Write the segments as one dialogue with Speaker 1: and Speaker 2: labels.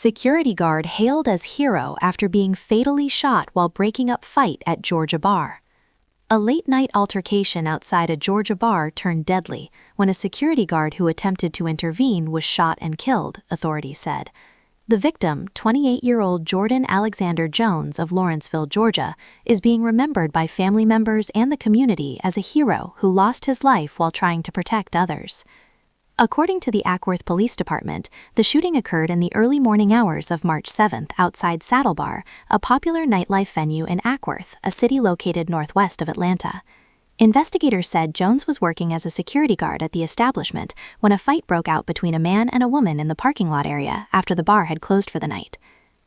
Speaker 1: Security guard hailed as hero after being fatally shot while breaking up fight at Georgia bar. A late-night altercation outside a Georgia bar turned deadly when a security guard who attempted to intervene was shot and killed, authorities said. The victim, 28-year-old Jordan Alexander Jones of Lawrenceville, Georgia, is being remembered by family members and the community as a hero who lost his life while trying to protect others. According to the Acworth Police Department, the shooting occurred in the early morning hours of March 7th outside Saddle Bar, a popular nightlife venue in Acworth, a city located northwest of Atlanta. Investigators said Jones was working as a security guard at the establishment when a fight broke out between a man and a woman in the parking lot area after the bar had closed for the night.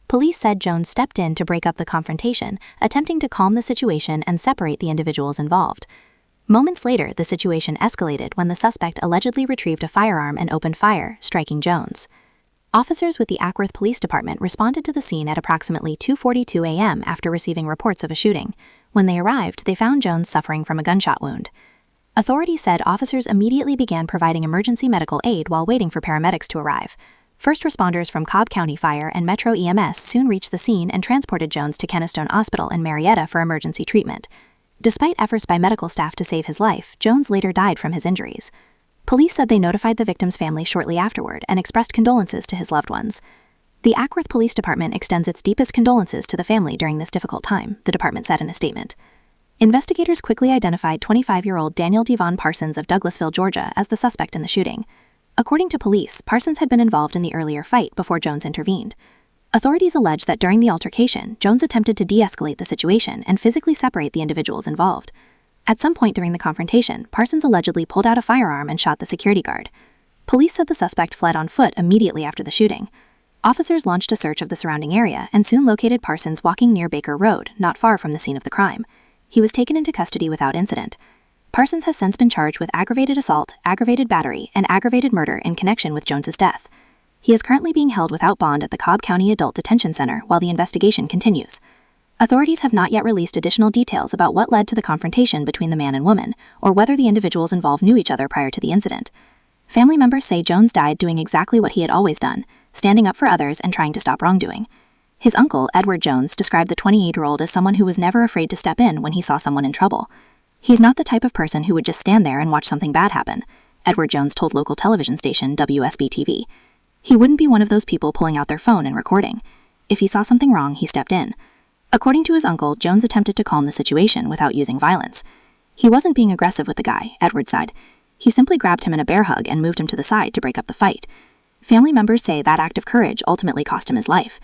Speaker 1: Police said Jones stepped in to break up the confrontation, attempting to calm the situation and separate the individuals involved. Moments later, the situation escalated when the suspect allegedly retrieved a firearm and opened fire, striking Jones. Officers with the Acworth Police Department responded to the scene at approximately 2:42 a.m. after receiving reports of a shooting. When they arrived, they found Jones suffering from a gunshot wound. Authorities said officers immediately began providing emergency medical aid while waiting for paramedics to arrive. First responders from Cobb County Fire and Metro EMS soon reached the scene and transported Jones to Kennestone Hospital in Marietta for emergency treatment. Despite efforts by medical staff to save his life, Jones later died from his injuries. Police said they notified the victim's family shortly afterward and expressed condolences to his loved ones. The Acworth Police Department extends its deepest condolences to the family during this difficult time, the department said in a statement. Investigators quickly identified 25-year-old Daniel Devon Parsons of Douglasville, Georgia, as the suspect in the shooting. According to police, Parsons had been involved in the earlier fight before Jones intervened. Authorities allege that during the altercation, Jones attempted to de-escalate the situation and physically separate the individuals involved. At some point during the confrontation, Parsons allegedly pulled out a firearm and shot the security guard. Police said the suspect fled on foot immediately after the shooting. Officers launched a search of the surrounding area and soon located Parsons walking near Baker Road, not far from the scene of the crime. He was taken into custody without incident. Parsons has since been charged with aggravated assault, aggravated battery, and aggravated murder in connection with Jones's death. He is currently being held without bond at the Cobb County Adult Detention Center while the investigation continues. Authorities have not yet released additional details about what led to the confrontation between the man and woman, or whether the individuals involved knew each other prior to the incident. Family members say Jones died doing exactly what he had always done, standing up for others and trying to stop wrongdoing. His uncle, Edward Jones, described the 28-year-old as someone who was never afraid to step in when he saw someone in trouble. He's not the type of person who would just stand there and watch something bad happen, Edward Jones told local television station WSB-TV. He wouldn't be one of those people pulling out their phone and recording. If he saw something wrong, he stepped in. According to his uncle, Jones attempted to calm the situation without using violence. He wasn't being aggressive with the guy, Edward said. He simply grabbed him in a bear hug and moved him to the side to break up the fight. Family members say that act of courage ultimately cost him his life.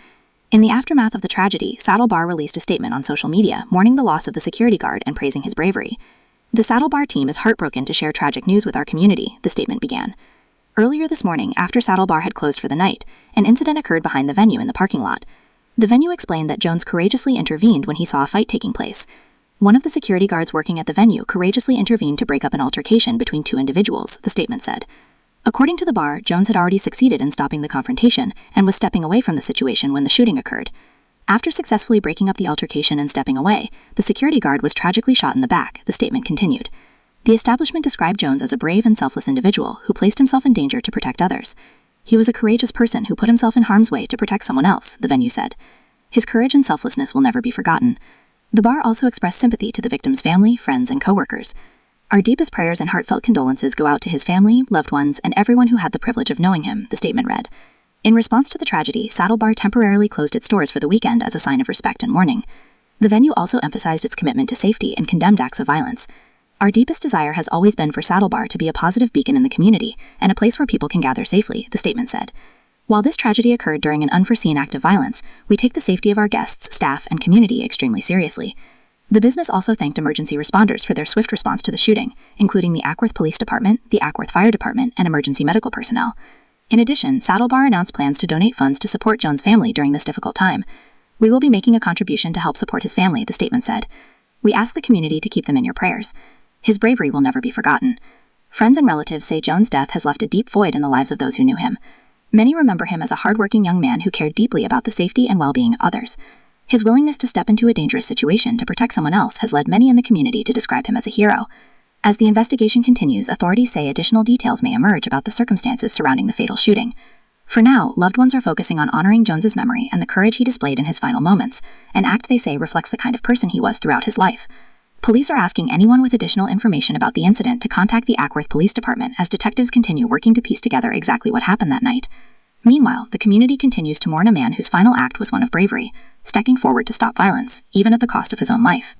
Speaker 1: In the aftermath of the tragedy, Saddle Bar released a statement on social media mourning the loss of the security guard and praising his bravery. The Saddle Bar team is heartbroken to share tragic news with our community, the statement began. Earlier this morning, after Saddle Bar had closed for the night, an incident occurred behind the venue in the parking lot. The venue explained that Jones courageously intervened when he saw a fight taking place. One of the security guards working at the venue courageously intervened to break up an altercation between two individuals, the statement said. According to the bar, Jones had already succeeded in stopping the confrontation and was stepping away from the situation when the shooting occurred. After successfully breaking up the altercation and stepping away, the security guard was tragically shot in the back, the statement continued. The establishment described Jones as a brave and selfless individual who placed himself in danger to protect others. He was a courageous person who put himself in harm's way to protect someone else, the venue said. His courage and selflessness will never be forgotten. The bar also expressed sympathy to the victim's family, friends, and coworkers. Our deepest prayers and heartfelt condolences go out to his family, loved ones, and everyone who had the privilege of knowing him, the statement read. In response to the tragedy, Saddle Bar temporarily closed its doors for the weekend as a sign of respect and mourning. The venue also emphasized its commitment to safety and condemned acts of violence. Our deepest desire has always been for Saddle Bar to be a positive beacon in the community and a place where people can gather safely, the statement said. While this tragedy occurred during an unforeseen act of violence, we take the safety of our guests, staff, and community extremely seriously. The business also thanked emergency responders for their swift response to the shooting, including the Acworth Police Department, the Acworth Fire Department, and emergency medical personnel. In addition, Saddle Bar announced plans to donate funds to support Jones' family during this difficult time. We will be making a contribution to help support his family, the statement said. We ask the community to keep them in your prayers. His bravery will never be forgotten. Friends and relatives say Jones' death has left a deep void in the lives of those who knew him. Many remember him as a hardworking young man who cared deeply about the safety and well-being of others. His willingness to step into a dangerous situation to protect someone else has led many in the community to describe him as a hero. As the investigation continues, authorities say additional details may emerge about the circumstances surrounding the fatal shooting.
Speaker 2: For now, loved ones are focusing on honoring Jones's memory and the courage he displayed in his final moments, an act they say reflects the kind of person he was throughout his life. Police are asking anyone with additional information about the incident to contact the Ackworth Police Department as detectives continue working to piece together exactly what happened that night. Meanwhile, the community continues to mourn a man whose final act was one of bravery, stepping forward to stop violence, even at the cost of his own life.